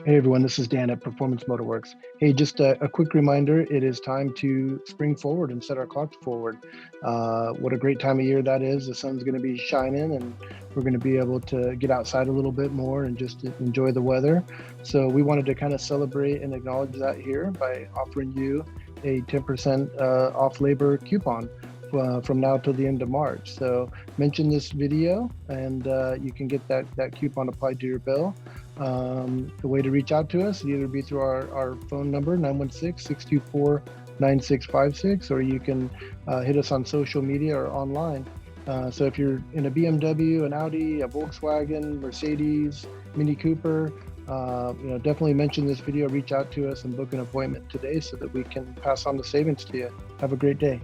Hey everyone, this is Dan at Performance Motorworks. Hey, just a quick reminder, it is time to spring forward and set our clocks forward. What a great time of year that is. The sun's going to be shining and we're going to be able to get outside a little bit more and just enjoy the weather. So we wanted to kind of celebrate and acknowledge that here by offering you a 10% off labor coupon from now till the end of March. So mention this video and you can get that coupon applied to your bill. The way to reach out to us either be through our phone number 916-624-9656, or you can hit us on social media or online. So if you're in a BMW, an Audi, a Volkswagen, Mercedes, Mini Cooper, definitely mention this video, reach out to us and book an appointment today so that we can pass on the savings to you. Have a great day.